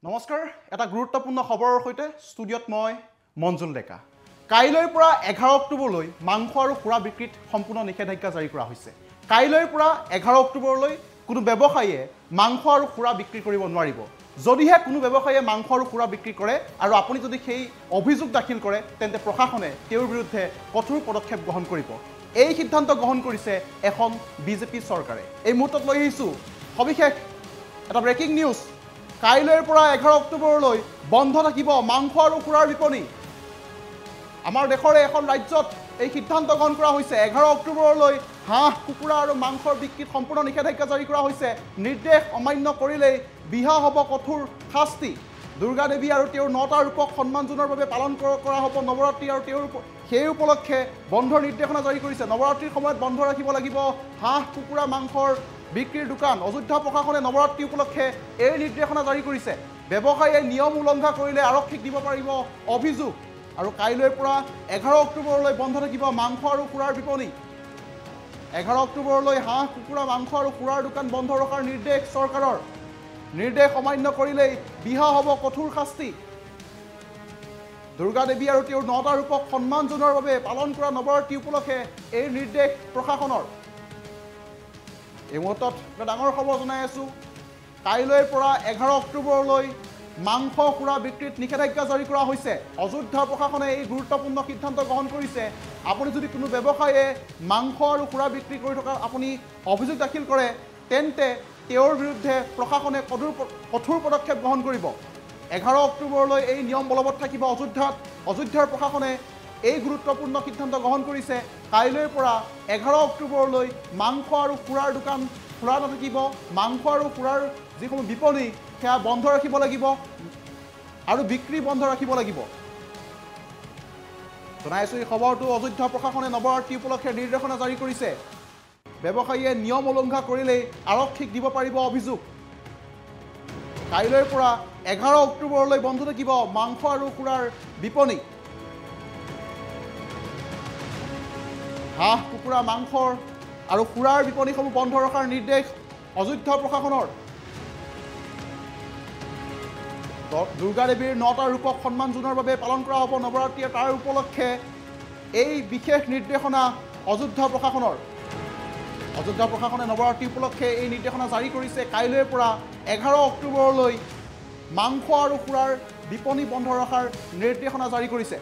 নমস্কাৰ এটা গুৰুত্বপূৰ্ণ খবৰৰ সৈতে ষ্টুডিঅ'ত মই মঞ্জুল ডেকা কাইলৈৰ পৰা 11 অক্টোবৰলৈ মাংস আৰু খুৰা বিক্ৰীত সম্পূৰ্ণ নিষেধাজ্ঞা জাৰি কৰা হৈছে কাইলৈৰ পৰা 11 অক্টোবৰলৈ কোনো ব্যৱসায়ীয়ে মাংস আৰু খুৰা বিক্ৰী কৰিব নোৱাৰিব যদিহে কোনো ব্যৱসায়ীয়ে মাংস আৰু খুৰা বিক্ৰী কৰে আৰু আপুনি যদি সেই অভিযোগ দাখিল কৰে তেন্তে প্ৰশাসনে তেওঁৰ বিৰুদ্ধে কঠোৰ পদক্ষেপ গ্ৰহণ কৰিব এই সিদ্ধান্ত গ্ৰহণ কৰিছে এখন বিজেপি চৰকাৰে এই মুহূৰ্তত লৈ আহিছো সবিশেষ এটা ব্ৰেকিং নিউজ কাইলৈৰ পৰা 11 অক্টোবৰলৈ বন্ধ থাকিব মাংস আৰু খুৰাৰ বিপণী আমাৰ দেশৰে এখন ৰাজ্যত এই সিদ্ধান্ত গ্ৰহণ কৰা হৈছে 11 অক্টোবৰলৈ হাঁহ কুকুৰা আৰু মাংসৰ বিক্ৰীত সম্পূৰ্ণ নিষেধাজ্ঞা জাৰি কৰা হৈছে নিৰ্দেশ অমান্য কৰিলেই বিহা হ'ব কঠোৰ শাস্তি দুৰ্গা দেৱী আৰু তেওঁৰ 9টা ৰূপক সন্মান জনোৱাৰ বাবে পালন কৰা হ'ব নৱৰাত্ৰি আৰু তেওঁৰ সেই উপলক্ষে বন্ধৰ নিৰ্দেশনা জাৰি কৰিছে নৱৰাত্ৰিৰ সময়ত বন্ধ ৰাখিব লাগিব হাঁহ কুকুৰা মাংসৰ বিক্ৰীৰ দোকান অযোধ্যা প্ৰশাসনে নৱৰাত্ৰি উপলক্ষে এই নিৰ্দেশনা জাৰি কৰিছে ব্যৱসায়ীয়ে নিয়ম উলংঘা কৰিলে আৰক্ষীক দিব পাৰিব অভিযোগ আৰু কাইলৈৰ পৰা 11 অক্টোবৰলৈ বন্ধ থাকিব মাংস আৰু খুৰাৰ বিপণী 11 অক্টোবৰলৈ হাঁহ কুকুৰা মাংস আৰু খুৰাৰ দোকান বন্ধ ৰখাৰ নিৰ্দেশ চৰকাৰৰ নিৰ্দেশ অমান্য কৰিলেই বিহা হ'ব কঠোৰ শাস্তি দুৰ্গা দেৱী আৰু তেওঁৰ 9টা ৰূপক সন্মান জনোৱাৰ বাবে পালন কৰা নৱৰাত্ৰি উপলক্ষে এই নিৰ্দেশ প্ৰশাসনৰ এই মুহূৰ্তত এটা ডাঙৰ খবৰ জনাই আছোঁ কাইলৈৰ পৰা 11 অক্টোবৰলৈ মাংস খুৰা বিক্ৰীত নিষেধাজ্ঞা জাৰি কৰা হৈছে অযোধ্যা প্ৰশাসনে এই গুৰুত্বপূৰ্ণ সিদ্ধান্ত গ্ৰহণ কৰিছে আপুনি যদি কোনো ব্যৱসায়ীয়ে মাংস আৰু খুৰা বিক্ৰী কৰি থকা আপুনি অভিযোগ দাখিল কৰে তেন্তে তেওঁৰ বিৰুদ্ধে প্ৰশাসনে কঠোৰ পদক্ষেপ গ্ৰহণ কৰিব 11 অক্টোবৰলৈ এই নিয়ম বলবৎ থাকিব অযোধ্যাৰ প্ৰশাসনে এই গুৰুত্বপূৰ্ণ সিদ্ধান্ত গ্ৰহণ কৰিছে কাইলৈৰ পৰা 11 অক্টোবৰলৈ মাংস আৰু খুৰাৰ দোকান খোলা নাথাকিব মাংস আৰু খুৰাৰ যিসমূহ বিপণী সেয়া বন্ধ ৰাখিব লাগিব আৰু বিক্ৰী বন্ধ ৰাখিব লাগিব জনাইছোঁ এই খবৰটো অযোধ্যা প্ৰশাসনে নৱৰাত্ৰি উপলক্ষে নিৰ্দেশনা জাৰি কৰিছে ব্যৱসায়ীয়ে নিয়ম উলংঘা কৰিলেই আৰক্ষীক দিব পাৰিব অভিযোগ কাইলৈৰ পৰা 11 অক্টোবৰলৈ বন্ধ থাকিব মাংস আৰু খুৰাৰ বিপণী হাঁহ কুকুৰা মাংসৰ আৰু খুৰাৰ বিপণীসমূহ বন্ধ ৰখাৰ নিৰ্দেশ অযোধ্যা প্ৰশাসনৰ দুৰ্গা দেৱীৰ 9টা ৰূপক সন্মান জনোৱাৰ বাবে পালন কৰা হ'ব নৱৰাত্ৰি তাৰ উপলক্ষে এই বিশেষ নিৰ্দেশনা অযোধ্যা প্ৰশাসনে নৱৰাত্ৰি উপলক্ষে এই নিৰ্দেশনা জাৰি কৰিছে কাইলৈৰ পৰা 11 অক্টোবৰলৈ মাংস আৰু খুৰাৰ বিপণী বন্ধ ৰখাৰ নিৰ্দেশনা জাৰি কৰিছে